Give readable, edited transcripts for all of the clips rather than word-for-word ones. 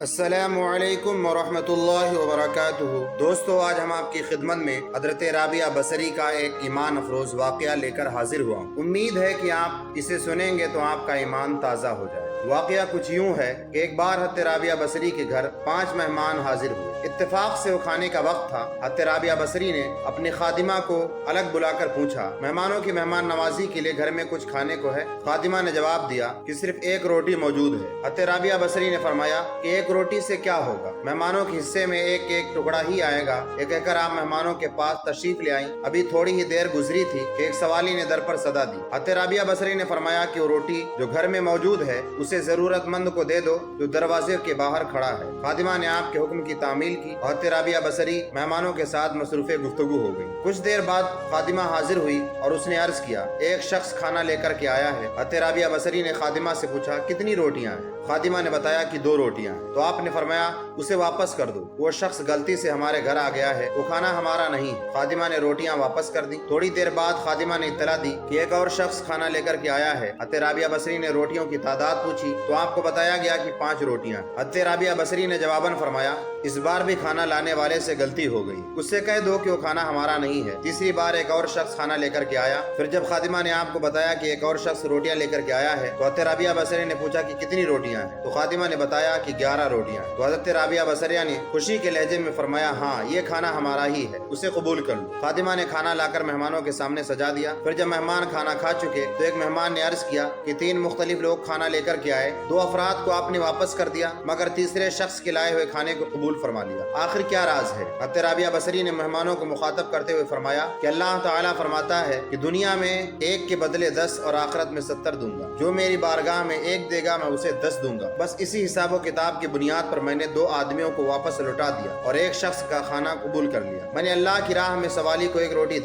السلام علیکم ورحمۃ اللہ وبرکاتہ۔ دوستو، آج ہم آپ کی خدمت میں حضرت رابعہ بصری کا ایک ایمان افروز واقعہ لے کر حاضر ہوا ہوں۔ امید ہے کہ آپ اسے سنیں گے تو آپ کا ایمان تازہ ہو جائے۔ واقعہ کچھ یوں ہے کہ ایک بار حضرت رابعہ بصری کے گھر 5 مہمان حاضر ہوئے۔ اتفاق سے وہ کھانے کا وقت تھا۔ حضرت رابعہ بصری نے اپنی خادمہ کو الگ بلا کر پوچھا، مہمانوں کی مہمان نوازی کے لیے گھر میں کچھ کھانے کو ہے؟ خادمہ نے جواب دیا کہ صرف ایک روٹی موجود ہے۔ حضرت رابعہ بصری نے فرمایا کہ ایک روٹی سے کیا ہوگا، مہمانوں کے حصے میں ایک ایک ٹکڑا ہی آئے گا۔ یہ کہہ کر آپ مہمانوں کے پاس تشریف لے آئیں۔ ابھی تھوڑی ہی دیر گزری تھی کہ ایک سوالی نے در پر صدا دی۔ حضرت رابعہ بصری نے فرمایا کہ وہ روٹی جو گھر میں موجود ہے اسے ضرورت مند کو دے دو جو دروازے کے باہر کھڑا ہے۔ خادمہ نے آپ کے حکم کی تعمیل کی۔ حضرت رابعہ بصری مہمانوں کے ساتھ مصروف گفتگو ہو گئی۔ کچھ دیر بعد خادمہ حاضر ہوئی اور اس نے عرض کیا، ایک شخص کھانا لے کر کے آیا ہے۔ حضرت رابعہ بصری نے خادمہ سے پوچھا، کتنی روٹیاں ہیں؟ خادمہ نے بتایا کہ 2 روٹیاں ہیں۔ تو آپ نے فرمایا، اسے واپس کر دو، وہ شخص غلطی سے ہمارے گھر آ گیا ہے، وہ کھانا ہمارا نہیں ہے۔ خادمہ نے روٹیاں واپس کر دی۔ تھوڑی دیر بعد خادمہ نے اطلاع دی کہ ایک اور شخص کھانا لے کر کے آیا ہے۔ حضرت رابعہ بصری نے روٹیوں کی تعداد پوچھی تو آپ کو بتایا گیا کہ 5 روٹیاں۔ حضرت رابعہ بصری نے جواباً فرمایا، اس بار بھی کھانا لانے والے سے غلطی ہو گئی، اس سے کہہ دو کہ وہ کھانا ہمارا نہیں ہے۔ تیسری بار ایک اور شخص کھانا لے کر کے آیا۔ پھر جب خادمہ نے آپ کو بتایا کہ ایک اور شخص روٹیاں لے کر کے آیا ہے تو حضرت رابعہ بصری نے پوچھا کہ کتنی روٹیاں ہیں؟ تو خادمہ نے بتایا کہ 11 روٹیاں۔ تو حضرت رابعہ بصریہ نے خوشی کے لہجے میں فرمایا، ہاں یہ کھانا ہمارا ہی ہے، اسے قبول کر لو۔ خادمہ نے کھانا لا کر مہمانوں کے سامنے سجا دیا۔ پھر جب مہمان کھانا کھا چکے تو ایک مہمان نے عرض کیا کہ 3 مختلف لوگ کھانا لے کر کے آئے، 2 افراد کو آپ نے واپس کر دیا مگر تیسرے شخص کے لائے ہوئے کھانے کو قبول فرما لیا، آخر کیا راز ہے؟ حضرت رابعہ بصری نے مہمانوں کو مخاطب کرتے ہوئے فرمایا کہ اللہ تعالیٰ فرماتا ہے کہ دنیا میں 1 کے بدلے 10 اور آخرت میں 70 دوں گا، جو میری بارگاہ میں 1 دے گا میں اسے 10 دوں گا۔ بس اسی حساب و کتاب کی بنیاد پر میں نے 2 آدمیوں کو واپس لوٹا دیا اور ایک شخص کا کھانا قبول کر لیا۔ میں نے اللہ کی راہ میں سوالی کو ایک روٹی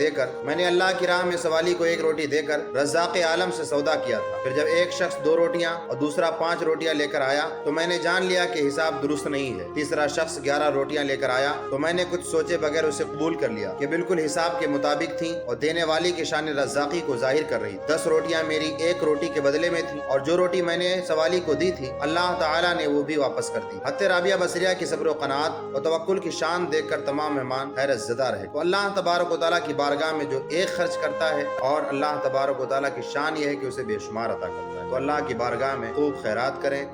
دے کر رزاق عالم سے سودا کیا تھا۔ پھر جب ایک شخص 2 روٹیاں اور دوسرا 5 روٹیاں لے کر آیا تو میں نے جان لیا کہ حساب درست نہیں ہے۔ تیسرا شخص 11 روٹیاں لے کر آیا تو میں نے کچھ سوچے بغیر اسے قبول کر لیا کہ بالکل حساب کے مطابق تھیں اور دینے والی کی شان رزاقی کو ظاہر کر رہی۔ 10 روٹیاں میری 1 روٹی کے بدلے میں تھیں اور جو روٹی میں نے سوالی کو دی تھی اللہ تعالیٰ نے وہ بھی واپس کر دی۔ حضرت رابعہ بصریہ کی صبر و قناعت اور توکل کی شان دیکھ کر تمام مہمان حیرت زدہ رہے۔ تو اللہ تبارک و تعالیٰ کی بارگاہ میں جو ایک خرچ کرتا ہے اور اللہ تبارک و تعالیٰ کی شان یہ ہے کہ اسے بے شمار عطا کرتا ہے۔ تو اللہ کی بارگاہ میں خوب خیرات کریں۔